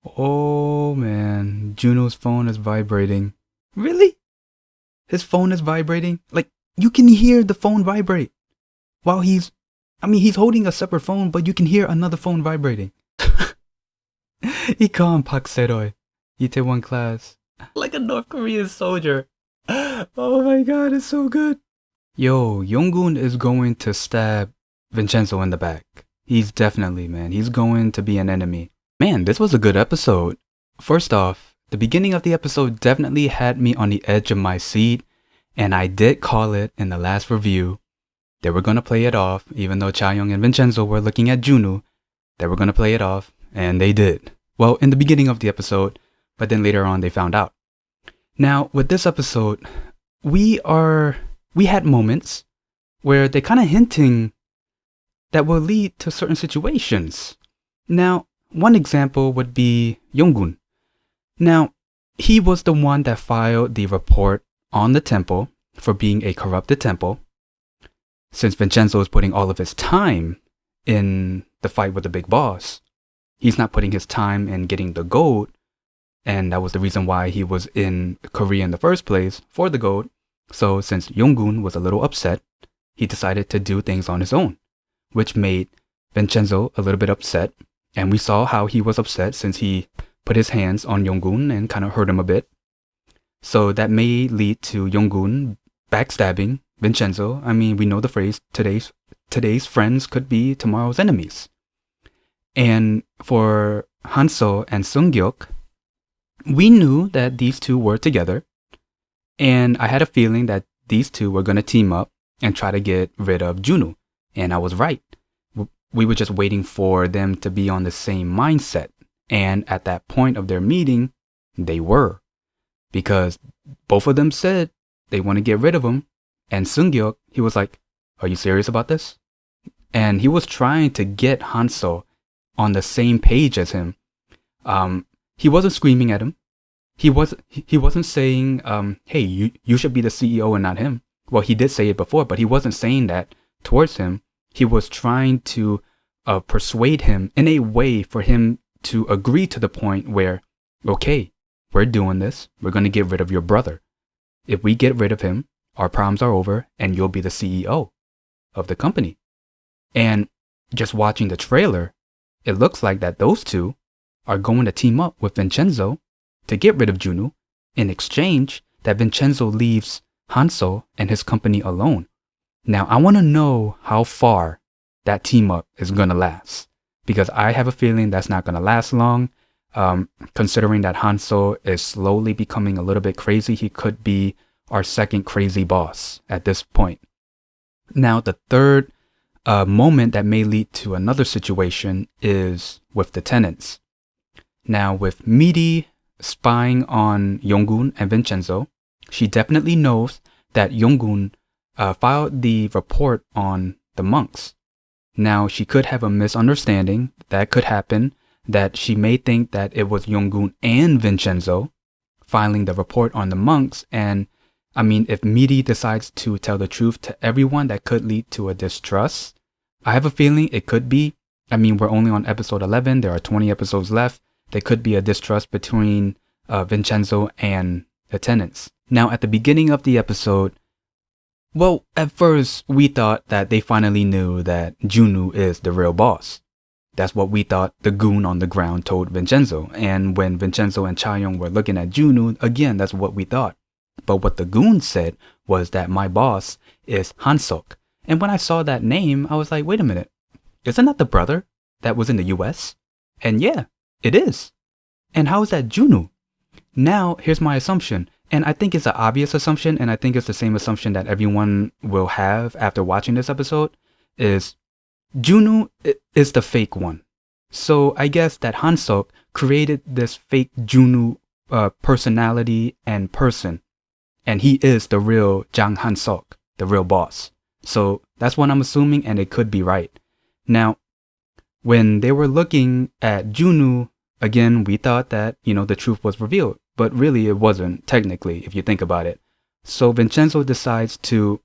Oh man, Juno's phone is vibrating. Really? His phone is vibrating? Like, you can hear the phone vibrate while he's holding a separate phone, but you can hear another phone vibrating. Ikon Pakseroy, Itaewon class. Like a North Korean soldier. Oh my god, it's so good. Yo, Yeong Oon is going to stab Vincenzo in the back. He's definitely, man, he's going to be an enemy. Man, this was a good episode. First off, the beginning of the episode definitely had me on the edge of my seat, and I did call it in the last review. They were gonna play it off, even though ChaYeong and Vincenzo were looking at Junwoo. They were gonna play it off, and they did. Well, in the beginning of the episode, but then later on they found out. Now, with this episode, we had moments where they kind of hinting that will lead to certain situations. Now, one example would be Yeong Oon. Now, he was the one that filed the report on the temple for being a corrupted temple. Since Vincenzo is putting all of his time in the fight with the big boss, he's not putting his time in getting the gold, and that was the reason why he was in Korea in the first place, for the gold. So since Yeong Oon was a little upset, he decided to do things on his own, which made Vincenzo a little bit upset. And we saw how he was upset since he put his hands on Yeong Oon and kind of hurt him a bit. So that may lead to Yeong Oon backstabbing Vincenzo. I mean, we know the phrase, today's friends could be tomorrow's enemies. And for Han Seok and Seok, we knew that these two were together. And I had a feeling that these two were going to team up and try to get rid of Junwoo. And I was right. We were just waiting for them to be on the same mindset. And at that point of their meeting, they were. Because both of them said they want to get rid of him. And Seok, he was like, "Are you serious about this?" And he was trying to get Han Seok on the same page as him. He wasn't screaming at him. He wasn't saying, "Hey, you should be the CEO and not him." Well, he did say it before, but he wasn't saying that towards him. He was trying to persuade him in a way for him to agree to the point where, okay, we're doing this. We're going to get rid of your brother. If we get rid of him, our problems are over and you'll be the CEO of the company. And just watching the trailer, it looks like that those two are going to team up with Vincenzo to get rid of Junwoo, in exchange that Vincenzo leaves Han Seok and his company alone. Now, I want to know how far that team up is going to last, because I have a feeling that's not going to last long. Considering that Han Seok is slowly becoming a little bit crazy, he could be our second crazy boss at this point. Now, the third moment that may lead to another situation is with the tenants. Now, with Midi spying on Yeong Oon and Vincenzo, she definitely knows that Yeong Oon filed the report on the monks. Now, she could have a misunderstanding. That could happen, that she may think that it was Yeong Oon and Vincenzo filing the report on the monks. And I mean, if Midi decides to tell the truth to everyone, that could lead to a distrust. I have a feeling it could be. I mean, we're only on episode 11. There are 20 episodes left. There could be a distrust between Vincenzo and the tenants. Now, at the beginning of the episode, well, at first, we thought that they finally knew that Junwoo is the real boss. That's what we thought the goon on the ground told Vincenzo. And when Vincenzo and ChaYeong were looking at Junwoo, again, that's what we thought. But what the goon said was that my boss is Han Seok. And when I saw that name, I was like, wait a minute. Isn't that the brother that was in the US? And yeah, it is. And how is that Junwoo? Now, here's my assumption. And I think it's an obvious assumption, and I think it's the same assumption that everyone will have after watching this episode, is Junwoo is the fake one. So I guess that Han Seok created this fake Junwoo personality and person, and he is the real Jang Han Seok, the real boss. So that's what I'm assuming, and it could be right. Now, when they were looking at Junwoo, again, we thought that, the truth was revealed. But really, it wasn't, technically, if you think about it. So Vincenzo decides to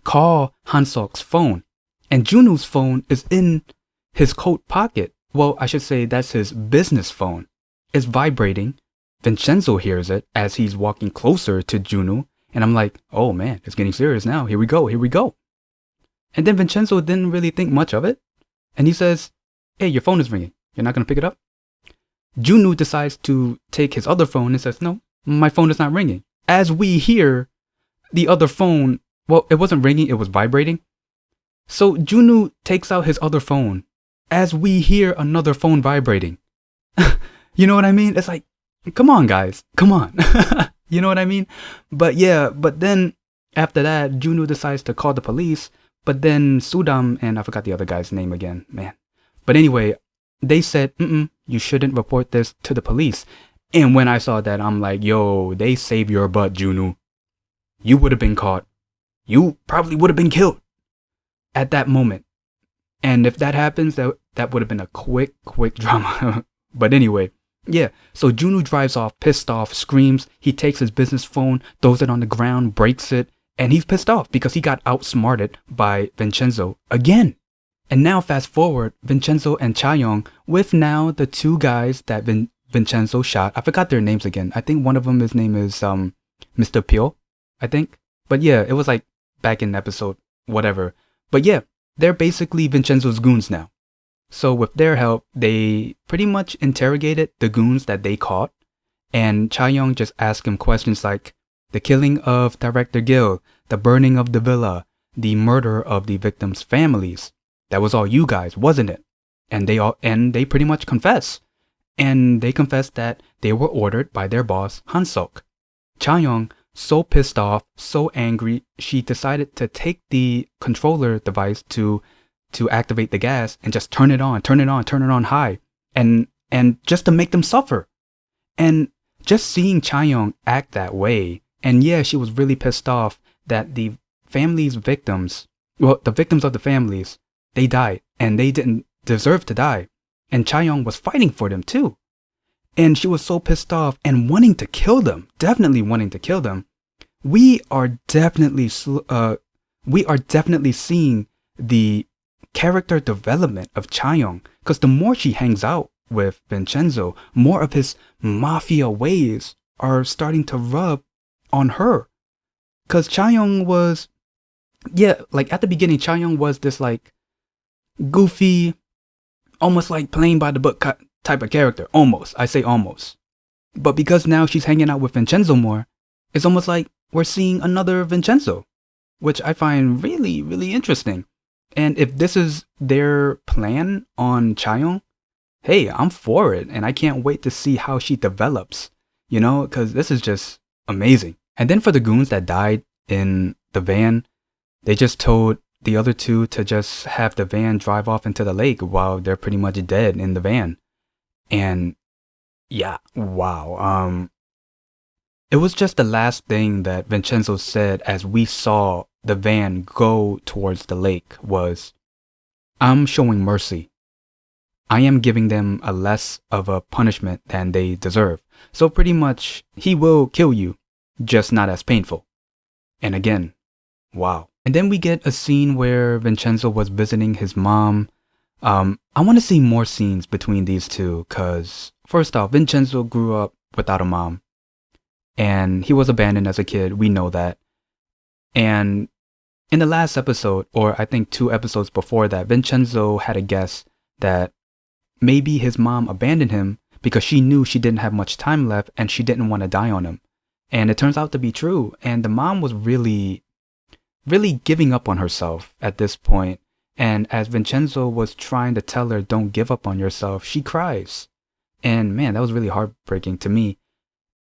call Han Seok's phone. And Junwoo's phone is in his coat pocket. Well, I should say that's his business phone. is vibrating. Vincenzo hears it as he's walking closer to Junwoo. And I'm like, oh man, it's getting serious now. Here we go, here we go. And then Vincenzo didn't really think much of it. And he says, hey, your phone is ringing. You're not going to pick it up? Junwoo decides to take his other phone and says, no, my phone is not ringing. As we hear the other phone, well, it wasn't ringing, it was vibrating. So Junwoo takes out his other phone as we hear another phone vibrating. You know what I mean? It's like, come on, guys, come on. You know what I mean? But yeah, but then after that, Junwoo decides to call the police. But then Sudam, and I forgot the other guy's name again, man. But anyway, they said, you shouldn't report this to the police. And when I saw that, I'm like, yo, they saved your butt, Junwoo. You would have been caught. You probably would have been killed at that moment. And if that happens, that would have been a quick drama. But anyway, yeah. So Junwoo drives off, pissed off, screams. He takes his business phone, throws it on the ground, breaks it. And he's pissed off because he got outsmarted by Vincenzo again. And now fast forward, Vincenzo and ChaYeong with now the two guys that Vincenzo shot. I forgot their names again. I think one of them, his name is Mr. Pyo, I think. But yeah, it was like back in episode whatever. But yeah, they're basically Vincenzo's goons now. So with their help, they pretty much interrogated the goons that they caught. And ChaYeong just asked him questions like, the killing of Director Gil, the burning of the villa, the murder of the victims' families. That was all you guys, wasn't it? And they pretty much confess. And they confessed that they were ordered by their boss, Han Seok. ChaYeong, so pissed off, so angry, she decided to take the controller device to activate the gas and just turn it on high. And just to make them suffer. And just seeing ChaYeong act that way, and yeah, she was really pissed off that the family's victims, well, the victims of the families, they died and they didn't deserve to die. And ChaYeong was fighting for them too. And she was so pissed off and wanting to kill them, definitely wanting to kill them. We are definitely seeing the character development of ChaYeong, because the more she hangs out with Vincenzo, more of his mafia ways are starting to rub on her. Because ChaYeong was, yeah, like at the beginning, ChaYeong was this like goofy, almost like playing by the book type of character. Almost. I say almost. But because now she's hanging out with Vincenzo more, it's almost like we're seeing another Vincenzo, which I find really, really interesting. And if this is their plan on ChaYeong, hey, I'm for it. And I can't wait to see how she develops, you know, because this is just amazing. And then for the goons that died in the van, they just told the other two to just have the van drive off into the lake while they're pretty much dead in the van. And yeah, wow. It was just the last thing that Vincenzo said as we saw the van go towards the lake was, I'm showing mercy. I am giving them a less of a punishment than they deserve. So pretty much, he will kill you, just not as painful. And again, wow. And then we get a scene where Vincenzo was visiting his mom. I want to see more scenes between these two because, first off, Vincenzo grew up without a mom. And he was abandoned as a kid, we know that. And in the last episode, or I think 2 episodes before that, Vincenzo had a guess that maybe his mom abandoned him because she knew she didn't have much time left and she didn't want to die on him. And it turns out to be true. And the mom was really, really giving up on herself at this point. And as Vincenzo was trying to tell her, don't give up on yourself, she cries. And man, that was really heartbreaking to me.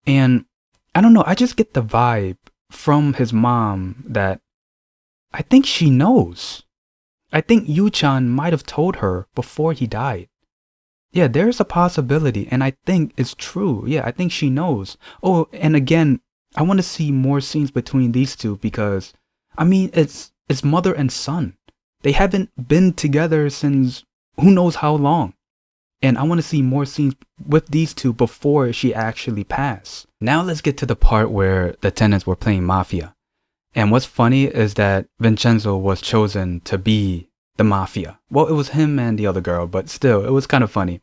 And I don't know, I just get the vibe from his mom that I think she knows. I think Yu-chan might have told her before he died. Yeah, there's a possibility, and I think it's true. Yeah, I think she knows. Oh, and again, I want to see more scenes between these two because, I mean, it's mother and son. They haven't been together since who knows how long. And I want to see more scenes with these two before she actually passed. Now let's get to the part where the tenants were playing Mafia. And what's funny is that Vincenzo was chosen to be the Mafia. Well, it was him and the other girl, but still, it was kind of funny.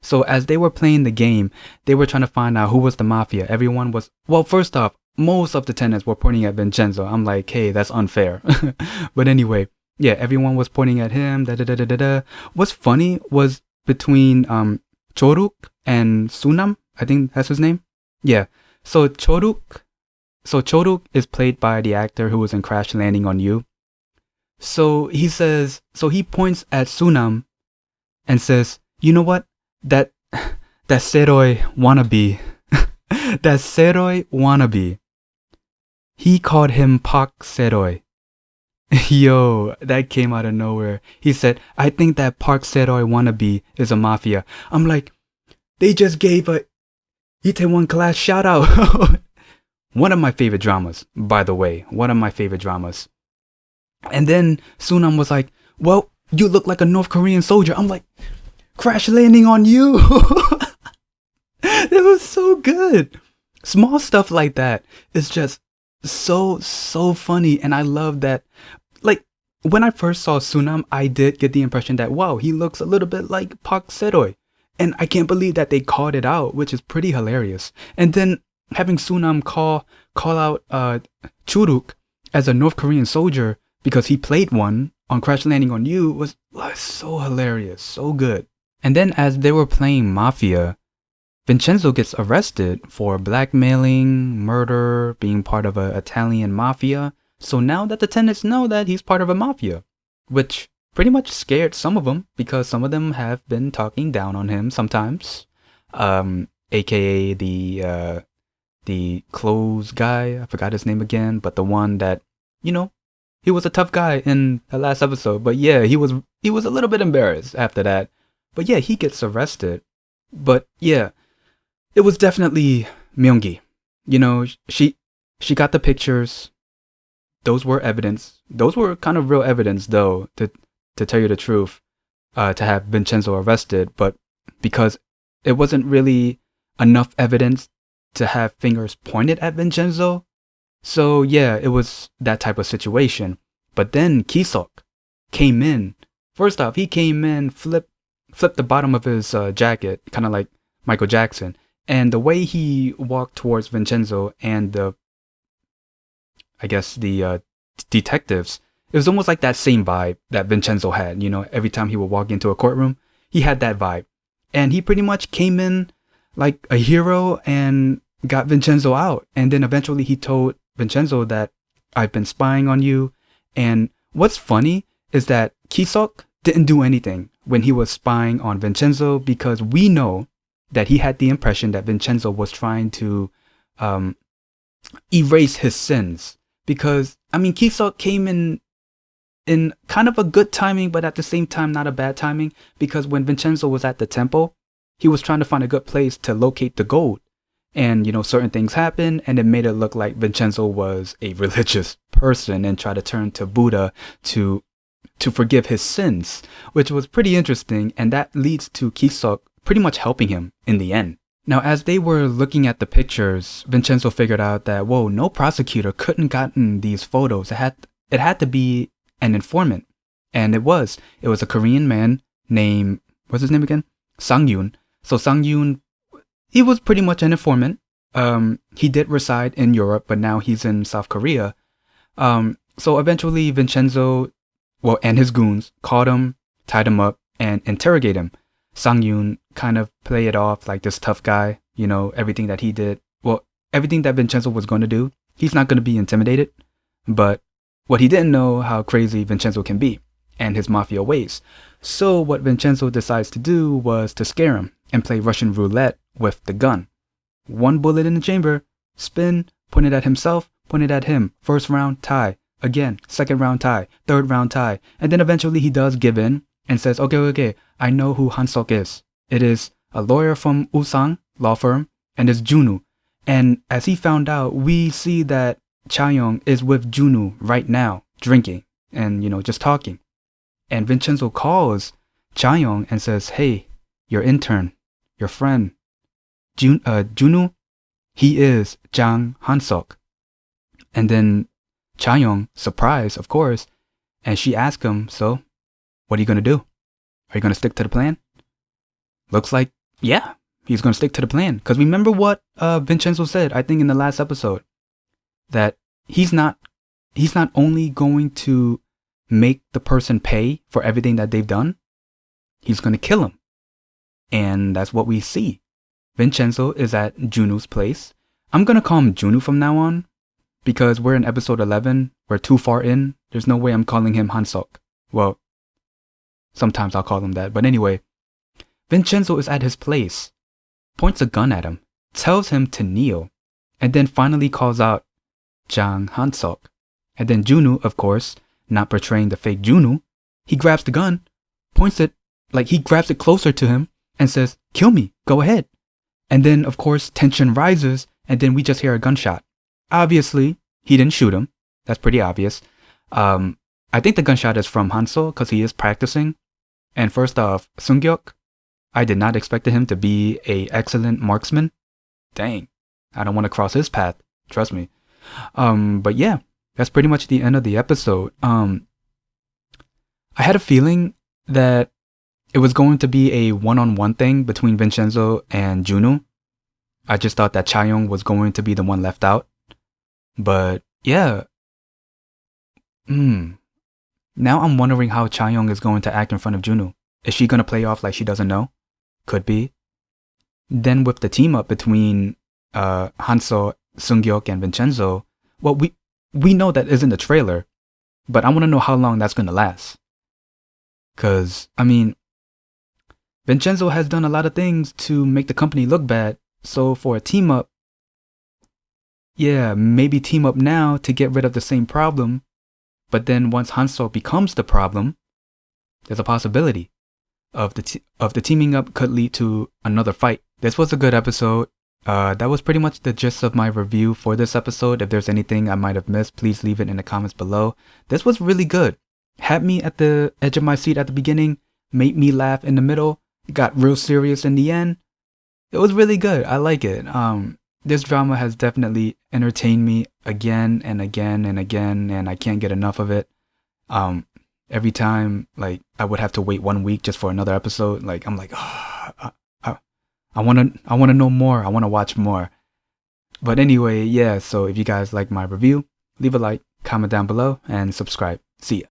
So as they were playing the game, they were trying to find out who was the mafia. Everyone was, well, first off, most of the tenants were pointing at Vincenzo. I'm like, hey, that's unfair. But anyway, yeah, everyone was pointing at him. Da, da, da, da, da, da. What's funny was between Choruk and Sunam, I think that's his name. Yeah. So Choruk is played by the actor who was in Crash Landing on You. So he points at Sunam and says, you know what? That Seroy wannabe. That Seroy wannabe. He called him Park Seroy. Yo, that came out of nowhere. He said, I think that Park Seroy wannabe is a mafia. I'm like, they just gave a Itaewon Class shout out. One of my favorite dramas, by the way. One of my favorite dramas. And then Sunam was like, well, you look like a North Korean soldier. I'm like, Crash Landing on You. It was so good. Small stuff like that is just so funny. And I love that. Like, when I first saw Sunam, I did get the impression that, wow, he looks a little bit like Park Seroy. And I can't believe that they called it out, which is pretty hilarious. And then having Sunam call out Churuk as a North Korean soldier because he played one on Crash Landing on You was so hilarious, so good. And then as they were playing Mafia, Vincenzo gets arrested for blackmailing, murder, being part of an Italian mafia. So now that the tenants know that he's part of a mafia, which pretty much scared some of them because some of them have been talking down on him sometimes, aka the clothes guy. I forgot his name again, but the one that, you know, he was a tough guy in the last episode. But yeah, he was a little bit embarrassed after that. But yeah, he gets arrested. But yeah, it was definitely Myung-gi. You know, she got the pictures. Those were evidence. Those were kind of real evidence, though, to tell you the truth, to have Vincenzo arrested. But because it wasn't really enough evidence to have fingers pointed at Vincenzo. So yeah, it was that type of situation. But then Ki-seok came in. First off, he came in, flipped the bottom of his jacket, kind of like Michael Jackson. And the way he walked towards Vincenzo and the detectives, it was almost like that same vibe that Vincenzo had. You know, every time he would walk into a courtroom, he had that vibe. And he pretty much came in like a hero and got Vincenzo out. And then eventually he told Vincenzo that I've been spying on you. And what's funny is that Ki-seok didn't do anything when he was spying on Vincenzo because we know that he had the impression that Vincenzo was trying to erase his sins. Because, I mean, Ki-seok came in kind of a good timing, but at the same time, not a bad timing. Because when Vincenzo was at the temple, he was trying to find a good place to locate the gold. And, you know, certain things happened and it made it look like Vincenzo was a religious person and tried to turn to Buddha to forgive his sins, which was pretty interesting. And that leads to Ki-seok pretty much helping him in the end. Now, as they were looking at the pictures, Vincenzo figured out that, whoa, no prosecutor couldn't gotten these photos. It had to be an informant. And it was a Korean man named, what's his name again? Sang-yoon. So Sang-yoon, he was pretty much an informant. He did reside in Europe, but now he's in South Korea. So eventually Vincenzo, and his goons caught him, tied him up, and interrogate him. Sang-yoon kind of played it off like this tough guy, you know, everything that he did. Well, everything that Vincenzo was going to do, he's not going to be intimidated. But what he didn't know how crazy Vincenzo can be and his mafia ways. So what Vincenzo decides to do was to scare him and play Russian roulette with the gun. One bullet in the chamber, spin, point it at himself, point it at him. First round, tie. Again, second round, tie. Third round, tie. And then eventually he does give in and says, okay, I know who Han Seok is. It is a lawyer from Usang law firm and it's Junwoo. And as he found out, we see that ChaYeong is with Junwoo right now, drinking and, you know, just talking. And Vincenzo calls ChaYeong and says, hey, your intern, your friend, Junwoo, he is Jang Han Seok. And then ChaYeong, surprised, of course, and she asked him, so, what are you going to do? Are you going to stick to the plan? Looks like yeah, he's gonna stick to the plan. Because remember what Vincenzo said, I think in the last episode, that he's not only going to make the person pay for everything that they've done, he's gonna kill him. And that's what we see. Vincenzo is at Junu's place. I'm gonna call him Junu from now on, because we're in episode 11. We're too far in. There's no way I'm calling him Han Seok. Well, sometimes I'll call him that. But anyway, Vincenzo is at his place, points a gun at him, tells him to kneel, and then finally calls out Jang Han Seok. And then Junu, of course, not portraying the fake Junu, he grabs the gun, points it, like he grabs it closer to him and says, "Kill me, go ahead." And then, of course, tension rises, and then we just hear a gunshot. Obviously, he didn't shoot him. That's pretty obvious. I think the gunshot is from Hanso because he is practicing. And first off, Seung-gyuk, I did not expect him to be an excellent marksman. Dang, I don't want to cross his path. Trust me. But yeah, that's pretty much the end of the episode. I had a feeling that it was going to be a one-on-one thing between Vincenzo and Junu. I just thought that ChaYeong was going to be the one left out. But yeah. Now I'm wondering how ChaYeong is going to act in front of Junu. Is she going to play off like she doesn't know? Could be. Then with the team up between Hanso, Seung-gyuk, and Vincenzo, well, we know that isn't the trailer, but I want to know how long that's going to last. Because, I mean, Vincenzo has done a lot of things to make the company look bad, so for a team up, yeah, maybe team up now to get rid of the same problem, but then once Hanso becomes the problem, there's a possibility of the teaming up could lead to another fight. This was a good episode. That was pretty much the gist of my review for this episode. If there's anything I might have missed, please leave it in the comments below. This was really good. Had me at the edge of my seat at the beginning, made me laugh in the middle, got real serious in the end. It was really good. I like it. This drama has definitely entertained me again and again and again, and I can't get enough of it. Every time, like, I would have to wait 1 week just for another episode. Like, I'm like, oh, I want to know more. I want to watch more. But anyway, yeah, so if you guys like my review, leave a like, comment down below, and subscribe. See ya.